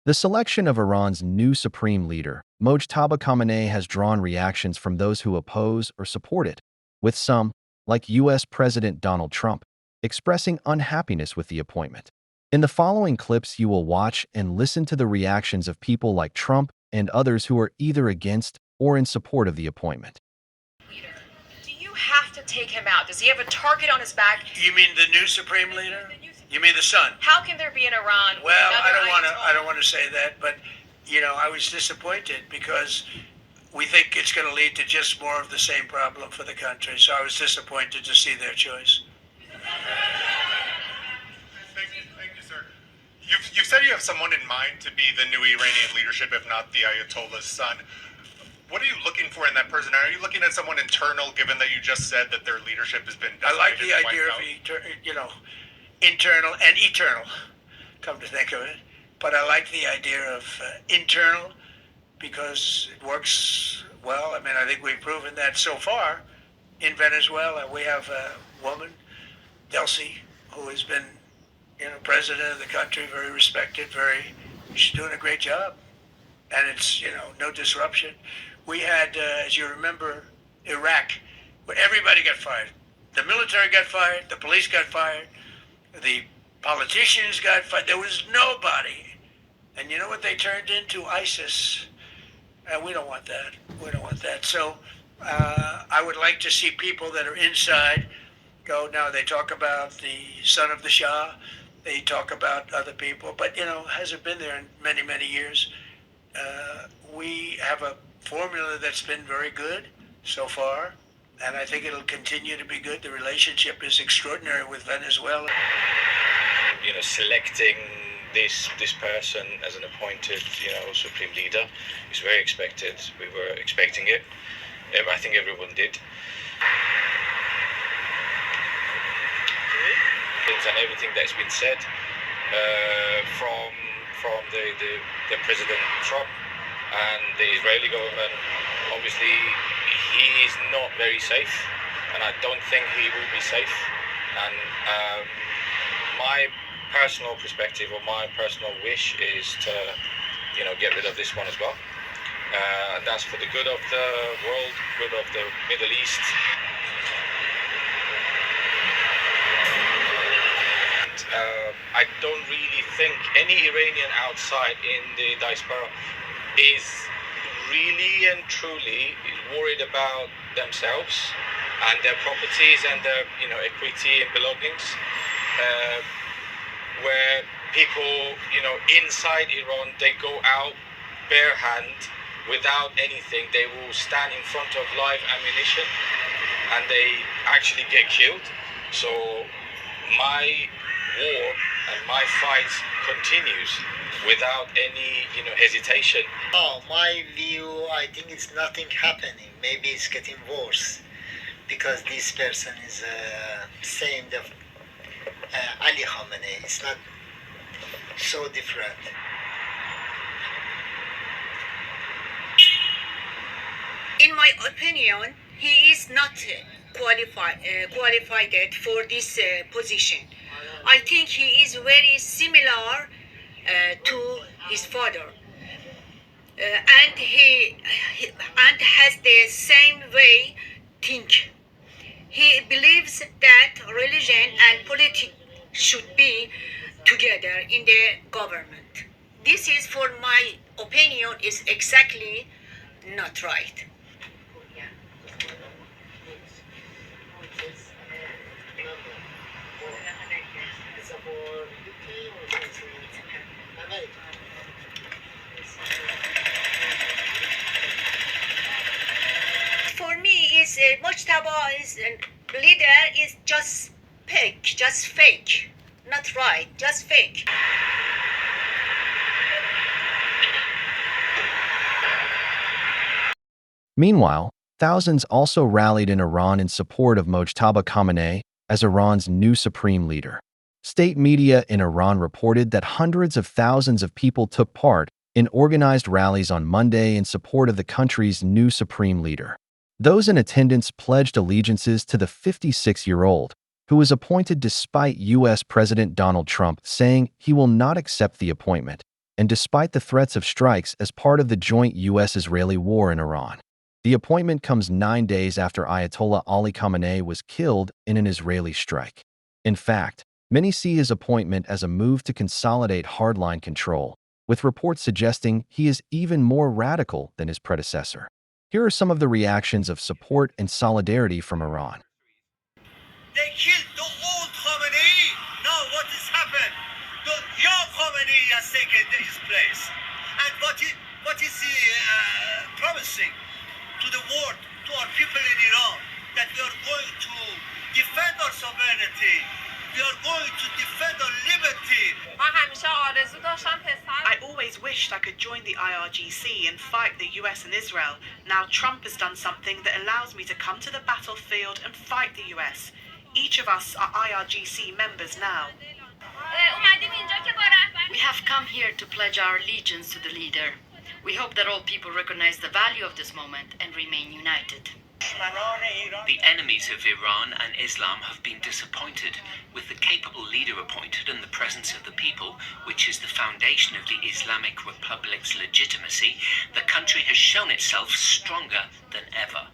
The selection of Iran's new supreme leader, Mojtaba Khamenei, has drawn reactions from those who oppose or support it, with some, like U.S. President Donald Trump, expressing unhappiness with the appointment. In the following clips, you will watch and listen to the reactions of people like Trump and others who are either against or in support of the appointment. Leader. Do you have to take him out? Does he have a target on his back? You mean the new supreme leader? You mean the son? How can there be an Iran? Well, I don't want to say that, but I was disappointed because we think it's going to lead to just more of the same problem for the country. So I was disappointed to see their choice. Thank you, sir. You've said you have someone in mind to be the new Iranian leadership, if not the Ayatollah's son. What are you looking for in that person? Are you looking at someone internal, given that you just said that their leadership has been I like the decimated and idea wiped out? of internal and eternal, come to think of it. But I like the idea of internal because it works well. I mean, I think we've proven that so far in Venezuela. We have a woman, Delcy, who has been, president of the country, very respected, she's doing a great job. And it's, no disruption. We had, as you remember, Iraq, where everybody got fired. The military got fired, the police got fired, the politicians got fired. There was nobody. And you know what they turned into? ISIS. And we don't want that. We don't want that. So I would like to see people that are inside go. Now, they talk about the son of the Shah. They talk about other people. But, hasn't been there in many, many years. We have a formula that's been very good so far, and I think it'll continue to be good. The relationship is extraordinary with Venezuela. Selecting this person as an appointed, supreme leader is very expected. We were expecting it. I think everyone did. And everything that's been said from the President Trump and the Israeli government, obviously he is not very safe, and I don't think he will be safe. And my personal perspective or my personal wish is to, get rid of this one as well. And that's for the good of the world, good of the Middle East. I don't really think any Iranian outside in the diaspora is really and truly worried about themselves and their properties and their equity and belongings. Where people inside Iran, they go out bare hand without anything. They will stand in front of live ammunition and they actually get killed. So my war and my fight continues without any hesitation. Oh, my view, I think it's nothing happening. Maybe it's getting worse because this person is saying the Ali Khamenei. It's not so different. In my opinion, he is not qualified for this position. I think he is very similar to his father, and he has the same way think. He believes that religion and politics should be together in the government. This is, for my opinion, is exactly not right. For me, is Mojtaba is leader is just fake, not right, just fake. Meanwhile, thousands also rallied in Iran in support of Mojtaba Khamenei as Iran's new supreme leader. State media in Iran reported that hundreds of thousands of people took part in organized rallies on Monday in support of the country's new supreme leader. Those in attendance pledged allegiances to the 56-year-old, who was appointed despite U.S. President Donald Trump saying he will not accept the appointment. and despite the threats of strikes as part of the joint U.S.-Israeli war in Iran. The appointment comes 9 days after Ayatollah Ali Khamenei was killed in an Israeli strike. In fact, many see his appointment as a move to consolidate hardline control, with reports suggesting he is even more radical than his predecessor. Here are some of the reactions of support and solidarity from Iran. They killed the old Khamenei. Now what has happened? The young Khamenei has taken his place. And what is he promising to the world, to our people in Iran, that we are going to defend our sovereignty, we are going to defend our liberty. I always wished I could join the IRGC and fight the US and Israel. Now Trump has done something that allows me to come to the battlefield and fight the US. Each of us are IRGC members now. We have come here to pledge our allegiance to the leader. We hope that all people recognize the value of this moment and remain united. The enemies of Iran and Islam have been disappointed. With the capable leader appointed and the presence of the people, which is the foundation of the Islamic Republic's legitimacy, the country has shown itself stronger than ever.